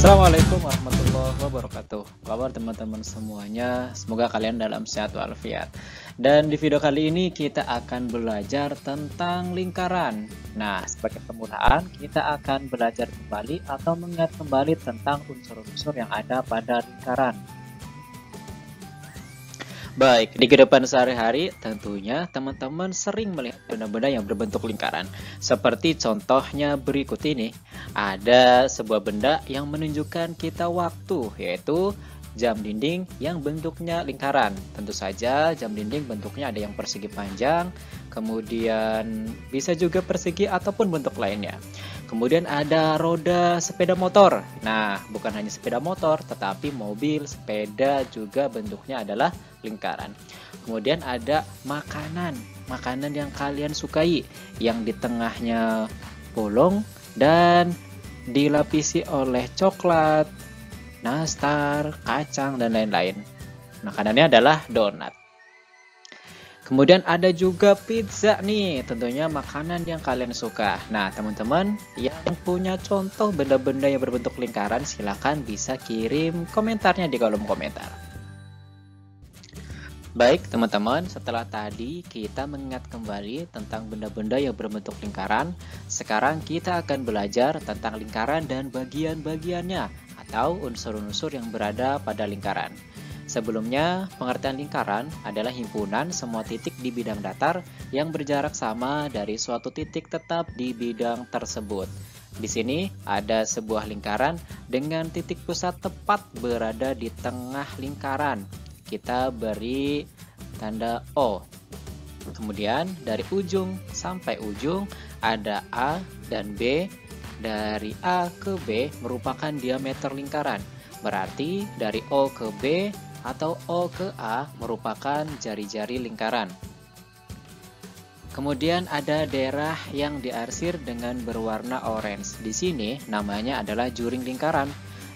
Assalamualaikum warahmatullahi wabarakatuh. Apa kabar teman-teman semuanya? Semoga kalian dalam sehat walafiat. Dan di video kali ini kita akan belajar tentang lingkaran. Nah, sebagai permulaan kita akan belajar kembali atau mengingat kembali tentang unsur-unsur yang ada pada lingkaran. Baik, di kehidupan sehari-hari tentunya teman-teman sering melihat benda-benda yang berbentuk lingkaran. Seperti contohnya berikut ini. Ada sebuah benda yang menunjukkan kita waktu, yaitu jam dinding yang bentuknya lingkaran. Tentu saja jam dinding bentuknya ada yang persegi panjang, kemudian bisa juga persegi ataupun bentuk lainnya. Kemudian ada roda sepeda motor. Nah, bukan hanya sepeda motor, tetapi mobil, sepeda juga bentuknya adalah lingkaran. Kemudian ada makanan yang kalian sukai, yang di tengahnya bolong dan dilapisi oleh coklat, nastar, kacang, dan lain-lain. Makanannya adalah donat. Kemudian ada juga pizza nih, tentunya makanan yang kalian suka. Nah, teman-teman yang punya contoh benda-benda yang berbentuk lingkaran, silakan bisa kirim komentarnya di kolom komentar. Baik teman-teman, setelah tadi kita mengingat kembali tentang benda-benda yang berbentuk lingkaran, sekarang kita akan belajar tentang lingkaran dan bagian-bagiannya atau unsur-unsur yang berada pada lingkaran. Sebelumnya, pengertian lingkaran adalah himpunan semua titik di bidang datar yang berjarak sama dari suatu titik tetap di bidang tersebut. Di sini ada sebuah lingkaran dengan titik pusat tepat berada di tengah lingkaran. Kita beri tanda O. Kemudian dari ujung sampai ujung ada A dan B. Dari A ke B merupakan diameter lingkaran. Berarti dari O ke B atau O ke A merupakan jari-jari lingkaran. Kemudian ada daerah yang diarsir dengan berwarna orange. Di sini namanya adalah juring lingkaran.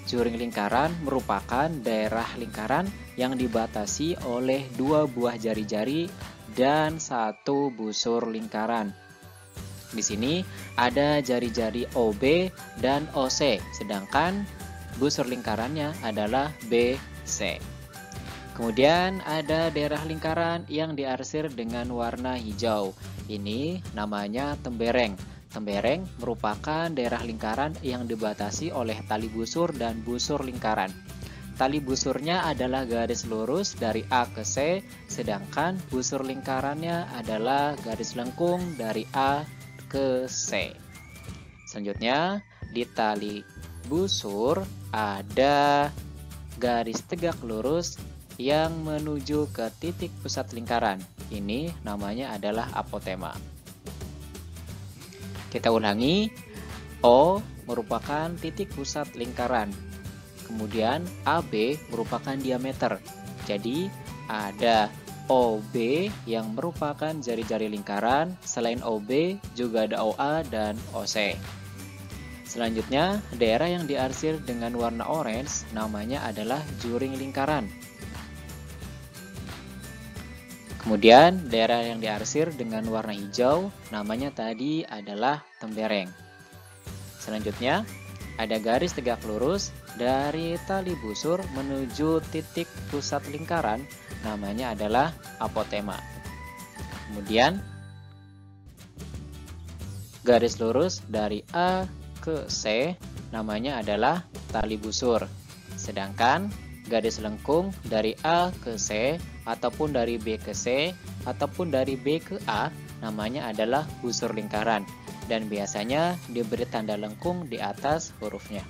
Juring lingkaran merupakan daerah lingkaran yang dibatasi oleh dua buah jari-jari dan satu busur lingkaran. Di sini ada jari-jari OB dan OC, sedangkan busur lingkarannya adalah BC. Kemudian ada daerah lingkaran yang diarsir dengan warna hijau. Ini namanya tembereng. Tembereng merupakan daerah lingkaran yang dibatasi oleh tali busur dan busur lingkaran. Tali busurnya adalah garis lurus dari A ke C, sedangkan busur lingkarannya adalah garis lengkung dari A ke C. Selanjutnya, di tali busur ada garis tegak lurus yang menuju ke titik pusat lingkaran. Ini namanya adalah apotema. Kita ulangi, O merupakan titik pusat lingkaran. Kemudian AB merupakan diameter. Jadi ada OB yang merupakan jari-jari lingkaran. Selain OB juga ada OA dan OC. Selanjutnya, daerah yang diarsir dengan warna orange namanya adalah juring lingkaran. Kemudian daerah yang diarsir dengan warna hijau namanya tadi adalah tembereng. Selanjutnya ada garis tegak lurus dari tali busur menuju titik pusat lingkaran namanya adalah apotema. Kemudian garis lurus dari A ke C namanya adalah tali busur. Sedangkan garis lengkung dari A ke C ataupun dari B ke C ataupun dari B ke A namanya adalah busur lingkaran dan biasanya diberi tanda lengkung di atas hurufnya.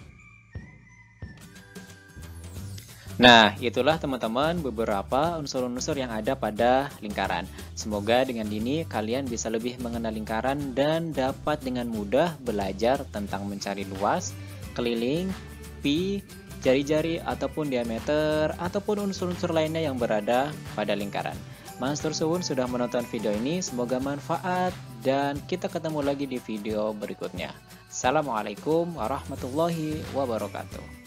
Nah, itulah teman-teman beberapa unsur-unsur yang ada pada lingkaran. Semoga dengan ini kalian bisa lebih mengenal lingkaran dan dapat dengan mudah belajar tentang mencari luas, keliling, pi, jari-jari ataupun diameter ataupun unsur-unsur lainnya yang berada pada lingkaran. Master Suwun sudah menonton video ini, semoga manfaat dan kita ketemu lagi di video berikutnya. Assalamualaikum warahmatullahi wabarakatuh.